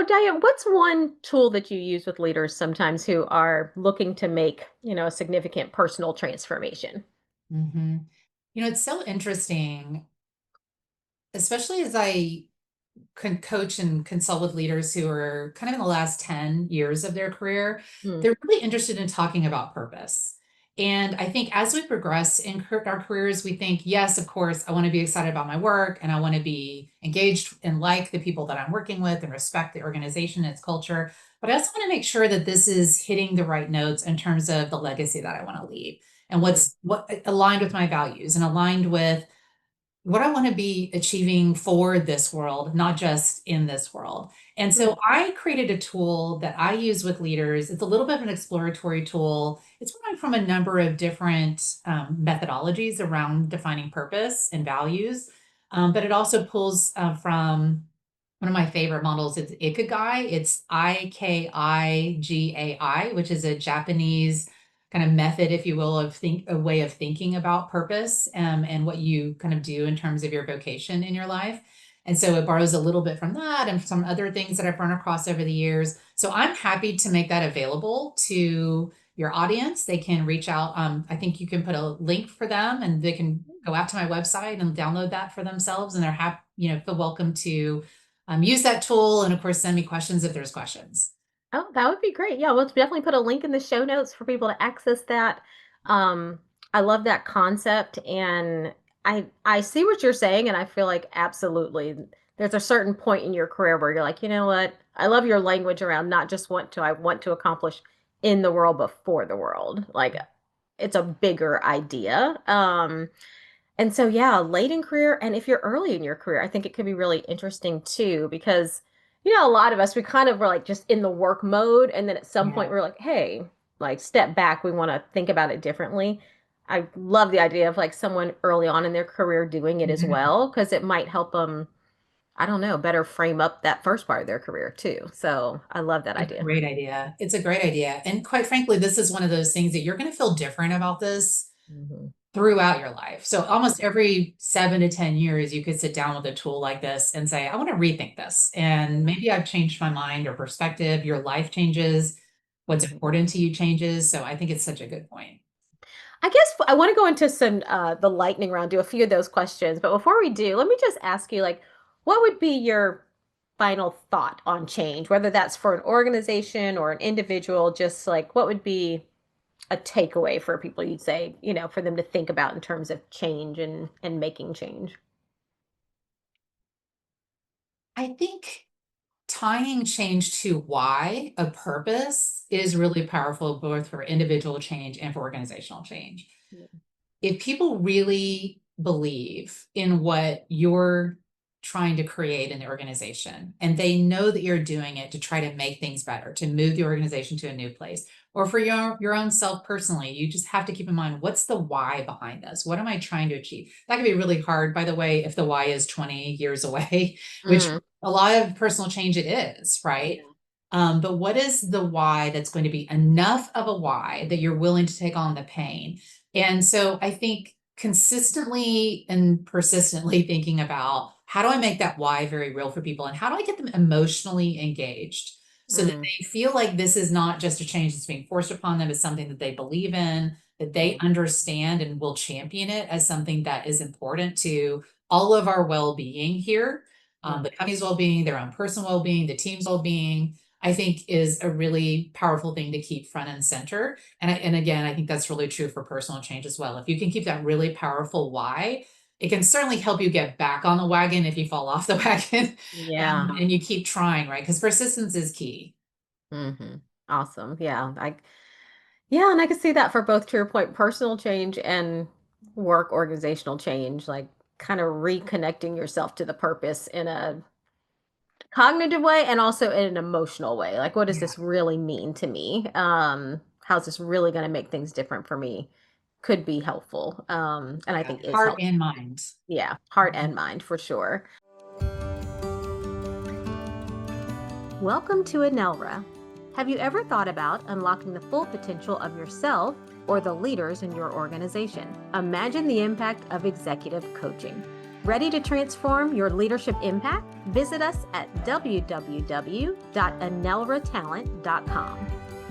Diane, what's one tool that you use with leaders sometimes who are looking to make, a significant personal transformation? Hmm. It's so interesting, especially as I can coach and consult with leaders who are kind of in the last 10 years of their career. Mm, They're really interested in talking about purpose. And I think as we progress in our careers, we think, yes, of course, I want to be excited about my work, and I want to be engaged and like the people that I'm working with and respect the organization and its culture. But I also want to make sure that this is hitting the right notes in terms of the legacy that I want to leave, and mm, what aligned with my values and aligned with what I want to be achieving for this world, not just in this world. And mm, so I created a tool that I use with leaders. It's a little bit of an exploratory tool. It's running from a number of different methodologies around defining purpose and values, but it also pulls from one of my favorite models. It's Ikigai. It's Ikigai, which is a Japanese kind of method, if you will, a way of thinking about purpose, and what you kind of do in terms of your vocation in your life. And so it borrows a little bit from that and some other things that I've run across over the years. So I'm happy to make that available to your audience. They can reach out. I think you can put a link for them, and they can go out to my website and download that for themselves. And they're happy, feel welcome to use that tool. And of course, send me questions if there's questions. Oh, that would be great. Yeah, we'll definitely put a link in the show notes for people to access that. Um, I love that concept, and I see what you're saying, and I feel like absolutely there's a certain point in your career where you're like, you know what? I love your language around not just I want to accomplish in the world, but for the world. Like it's a bigger idea. And so, yeah, late in career, and if you're early in your career, I think it could be really interesting too, because, a lot of us, we kind of were like just in the work mode. And then at some point, Yeah. we're like, hey, like step back. We want to think about it differently. I love the idea of like someone early on in their career doing it as Mhm. well, because it might help them, I don't know, better frame up that first part of their career too. So I love that A idea. great idea. It's a great idea. And quite frankly, this is one of those things that you're going to feel different about this Hmm. throughout your life. So almost every 7 to 10 years, you could sit down with a tool like this and say, I want to rethink this. And maybe I've changed my mind or perspective. Your life changes. What's Hmm. important to you changes. So I think it's such a good point. I guess I want to go into some the lightning round, do a few of those questions. But before we do, let me just ask you, like, what would be your final thought on change, whether that's for an organization or an individual, just like what would be a takeaway for people you'd say, for them to think about in terms of change and making change? I think tying change to why, a purpose, is really powerful both for individual change and for organizational change. If people really believe in what you're trying to create in the organization and they know that you're doing it to try to make things better, to move the organization to a new place, or for your own self personally, you just have to keep in mind, what's the why behind this? What am I trying to achieve? That can be really hard, by the way, if the why is 20 years away, which Mm, a lot of personal change it is, right? yeah. But what is the why that's going to be enough of a why that you're willing to take on the pain? And so I think consistently and persistently thinking about, how do I make that why very real for people, and how do I get them emotionally engaged so that Mm, they feel like this is not just a change that's being forced upon them, it's something that they believe in, that they mm, understand and will champion it as something that is important to all of our well-being here, mm. the company's well-being, their own personal well-being, the team's well-being. I think is a really powerful thing to keep front and center. And again, I think that's really true for personal change as well. If you can keep that really powerful why, it can certainly help you get back on the wagon if you fall off the wagon, Yeah. and you keep trying, right? Because persistence is key. Hmm. Awesome. Yeah, and I can see that for both, to your point, personal change and work organizational change, like kind of reconnecting yourself to the purpose in a cognitive way and also in an emotional way. Like, what does Yeah. this really mean to me? How's this really going to make things different for me? Could be helpful. And I Yeah. think is Heart helpful. and mind. Yeah, heart and mind for sure. Welcome to Anelra. Have you ever thought about unlocking the full potential of yourself or the leaders in your organization? Imagine the impact of executive coaching. Ready to transform your leadership impact? Visit us at www.anelratalent.com.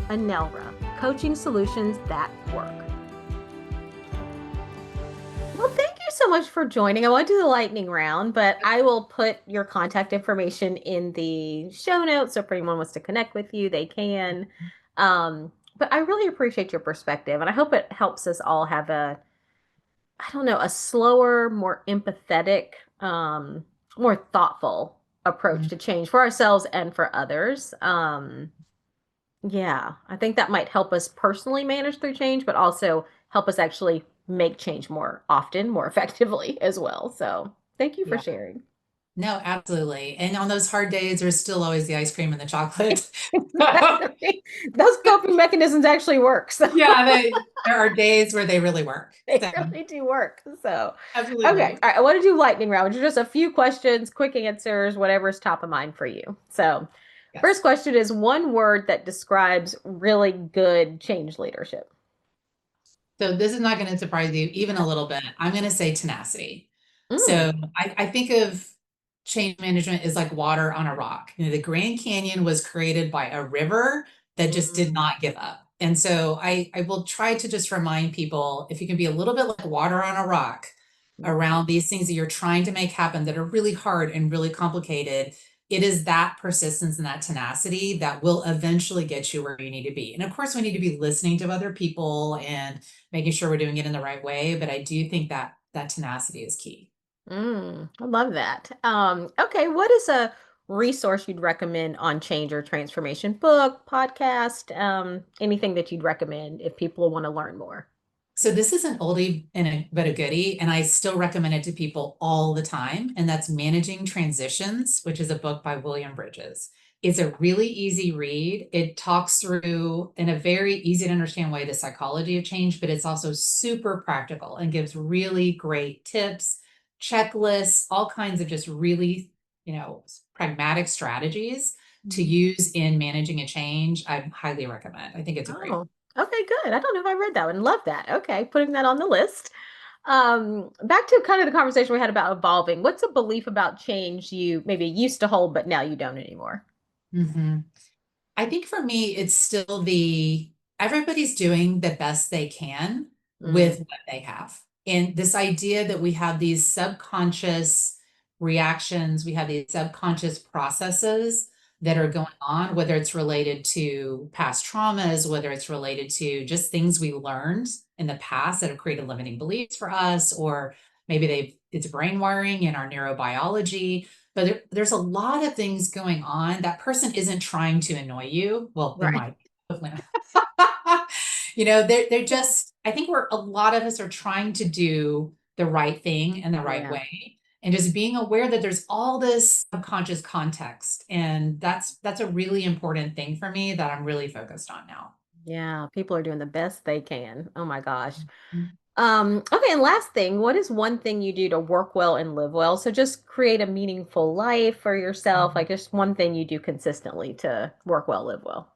Anelra, coaching solutions that work. Well, thank you so much for joining. I want to do the lightning round, but I will put your contact information in the show notes. So if anyone wants to connect with you, they can. But I really appreciate your perspective, and I hope it helps us all have I don't know, a slower, more empathetic, more thoughtful approach Mhm. to change for ourselves and for others. Yeah, I think that might help us personally manage through change, but also help us actually make change more often, more effectively as well. So thank you for Yeah. sharing. No, absolutely. And on those hard days, there's still always the ice cream and the chocolate. Exactly. Those coping mechanisms actually work. So Yeah, there are days where they really work. they So really do work. So, okay. absolutely. All right. I want to do lightning round, which are just a few questions, quick answers, whatever's top of mind for you. So, Yes. first question is one word that describes really good change leadership. So this is not going to surprise you even a little bit. I'm going to say tenacity. So Mm. I think of change management as like water on a rock. The Grand Canyon was created by a river that just did Mm. not give up. And so I will try to just remind people, if you can be a little bit like water on a rock around these things that you're trying to make happen that are really hard and really complicated, it is that persistence and that tenacity that will eventually get you where you need to be. And of course, we need to be listening to other people and making sure we're doing it in the right way. But I do think that that tenacity is key. I love that. Okay, what is a resource you'd recommend on change or transformation? Book, podcast, anything that you'd recommend if people want to learn more? So this is an oldie but a goodie, and I still recommend it to people all the time. And that's Managing Transitions, which is a book by William Bridges. It's a really easy read. It talks through in a very easy to understand way the psychology of change, but it's also super practical and gives really great tips, checklists, all kinds of just really, pragmatic strategies to Mhm. use in managing a change. I highly recommend. I think it's a great. Oh, okay, good. I don't know if I read that one. Love that. Okay, putting that on the list. Back to kind of the conversation we had about evolving. What's a belief about change you maybe used to hold, but now you don't anymore? Mhm. I think for me, it's still everybody's doing the best they can Mm, with what they have. And this idea that we have these subconscious reactions, we have these subconscious processes that are going on, whether it's related to past traumas, whether it's related to just things we learned in the past that have created limiting beliefs for us, or maybe it's brain wiring in our neurobiology. But there's a lot of things going on. That person isn't trying to annoy you. Well, they right. might. Hopefully not. They're just, I think a lot of us are trying to do the right thing in the right Yeah. way. And just being aware that there's all this subconscious context. And that's a really important thing for me that I'm really focused on now. Yeah. People are doing the best they can. Oh my gosh. Mhm. Okay, and last thing, what is one thing you do to work well and live well? So just create a meaningful life for yourself, like just one thing you do consistently to work well, live well.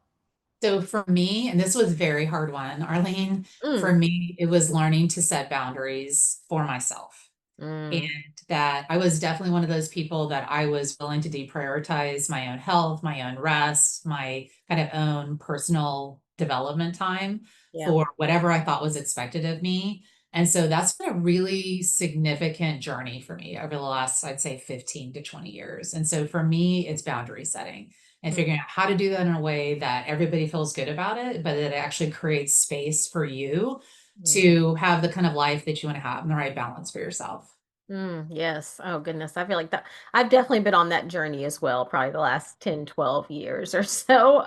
So for me, and this was a very hard one, Arlene, for Mm, me, it was learning to set boundaries for myself. And mm, that I was definitely one of those people that I was willing to deprioritize my own health, my own rest, my kind of own personal development time yeah. for whatever I thought was expected of me. And so that's been a really significant journey for me over the last, I'd say, 15 to 20 years. And so for me, it's boundary setting and Mm, figuring out how to do that in a way that everybody feels good about it, but that it actually creates space for you mm, to have the kind of life that you want to have and the right balance for yourself. yes. Oh goodness. I feel like that I've definitely been on that journey as well, probably the last 10, 12 years or so.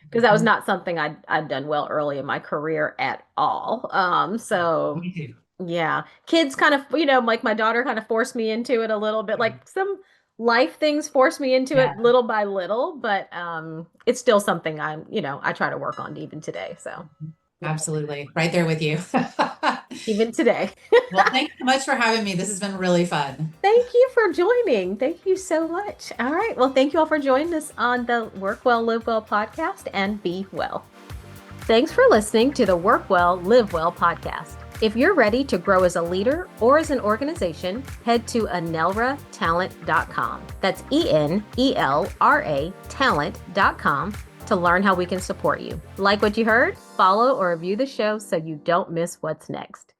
Because that was Mhm. not something I'd done well early in my career at all. So Me too. yeah, kids kind of, like my daughter kind of forced me into it a little bit. Like some life things forced me into Yeah, it little by little, but it's still something I try to work on even today. So, yeah, absolutely. Right there with you. even today. Well, thanks so much for having me. This has been really fun. Thank you for joining. Thank you so much. All right. Well, thank you all for joining us on the Work Well, Live Well podcast, and be well. Thanks for listening to the Work Well, Live Well podcast. If you're ready to grow as a leader or as an organization, head to enelratalent.com. That's ENELRA talent.com to learn how we can support you. Like what you heard? Follow or review the show so you don't miss what's next.